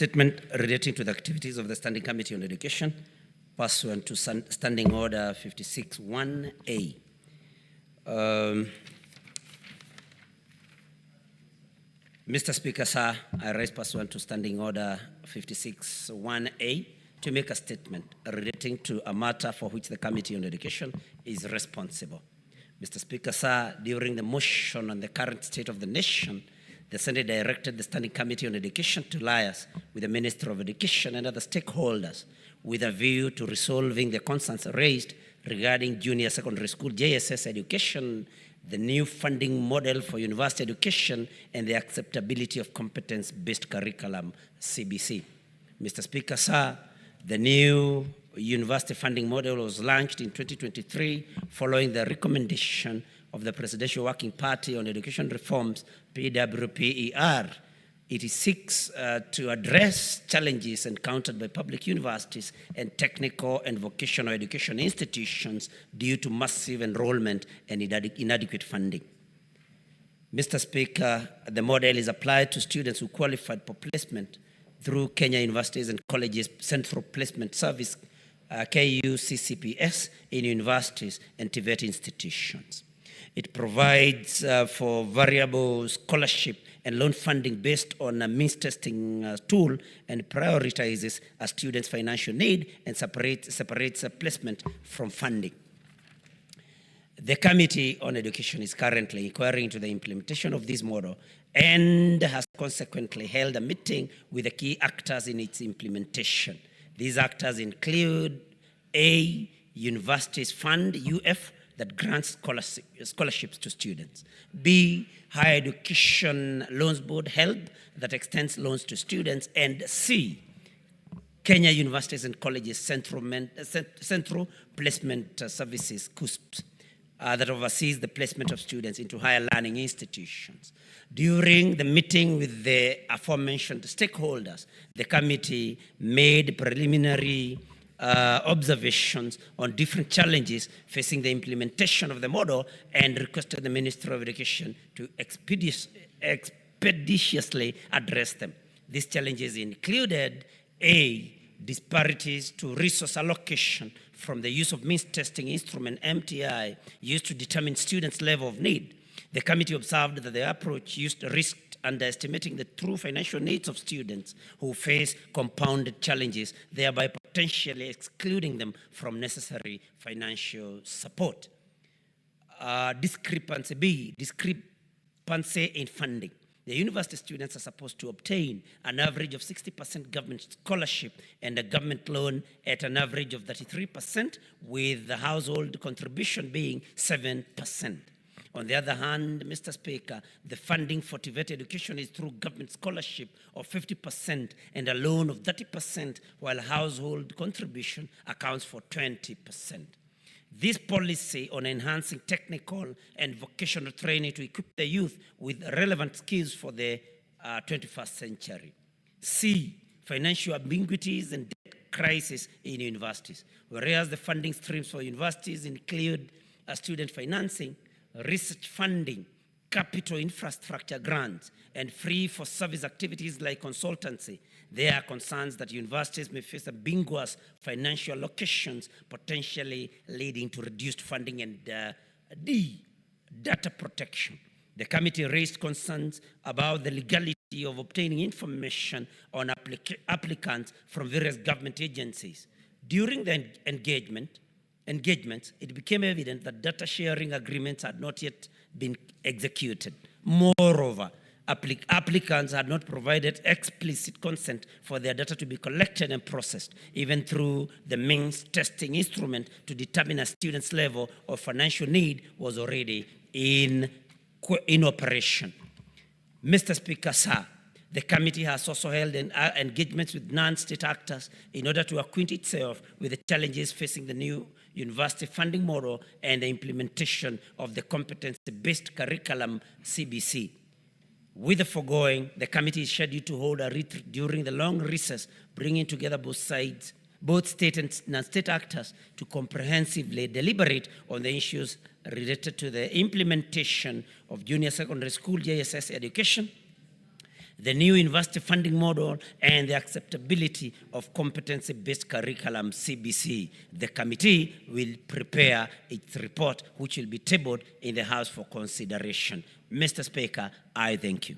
Statement relating to the activities of the Standing Committee on Education pursuant to Standing Order 56-1A. Mr. Speaker, sir, I raise pursuant to Standing Order 56-1A to make a statement relating to a matter for which the Committee on Education is responsible. Mr. Speaker, sir, during the motion on the current state of the nation, the Senate directed the Standing Committee on Education to liaise with the Minister of Education and other stakeholders with a view to resolving the concerns raised regarding junior secondary school JSS education, the new funding model for university education, and the acceptability of competence-based curriculum, CBC. Mr. Speaker, sir, the new university funding model was launched in 2023 following the recommendation of the Presidential Working Party on Education Reforms, PWPER. It seeks to address challenges encountered by public universities and technical and vocational education institutions due to massive enrollment and inadequate funding. Mr. Speaker, the model is applied to students who qualified for placement through Kenya Universities and Colleges Central Placement Service, KUCCPS, in universities and TVET institutions. It provides for variable scholarship and loan funding based on a means testing tool and prioritizes a student's financial need and separates placement from funding. The Committee on Education is currently inquiring into the implementation of this model and has consequently held a meeting with the key actors in its implementation. These actors include A, Universities Fund, UF, that grants scholarships to students. B, Higher Education Loans Board, HELB, that extends loans to students. And C, Kenya Universities and Colleges Central Placement Services, CUSP, that oversees the placement of students into higher learning institutions. During the meeting with the aforementioned stakeholders, the committee made preliminary observations on different challenges facing the implementation of the model and requested the Minister of Education to expeditiously address them. These challenges included A, disparities to resource allocation from the use of means testing instrument MTI used to determine students' level of need. The committee observed that the approach used risked underestimating the true financial needs of students who face compounded challenges, thereby potentially excluding them from necessary financial support. Discrepancy B, discrepancy in funding. The university students are supposed to obtain an average of 60% government scholarship and a government loan at an average of 33%, with the household contribution being 7%. On the other hand, Mr. Speaker, the funding for TVET education is through government scholarship of 50% and a loan of 30%, while household contribution accounts for 20%. This policy on enhancing technical and vocational training to equip the youth with relevant skills for the 21st century. C, financial ambiguities and debt crisis in universities. Whereas the funding streams for universities include student financing, research funding, capital infrastructure grants, and free for service activities like consultancy, there are concerns that universities may face ambiguous financial allocations, potentially leading to reduced funding. And D, data protection. The committee raised concerns about the legality of obtaining information on applicants from various government agencies. During the engagements, it became evident that data sharing agreements had not yet been executed. Moreover, applicants had not provided explicit consent for their data to be collected and processed, even through the means testing instrument to determine a student's level of financial need was already in operation. Mr. Speaker, sir, the committee has also held engagements with non-state actors in order to acquaint itself with the challenges facing the new university funding model and the implementation of the competency-based curriculum, CBC. With the foregoing, the committee is scheduled to hold a retreat during the long recess, bringing together both sides, both state and non-state actors, to comprehensively deliberate on the issues related to the implementation of junior secondary school JSS education, the new university funding model, and the acceptability of competency-based curriculum, CBC. The committee will prepare its report, which will be tabled in the House for consideration. Mr. Speaker, I thank you.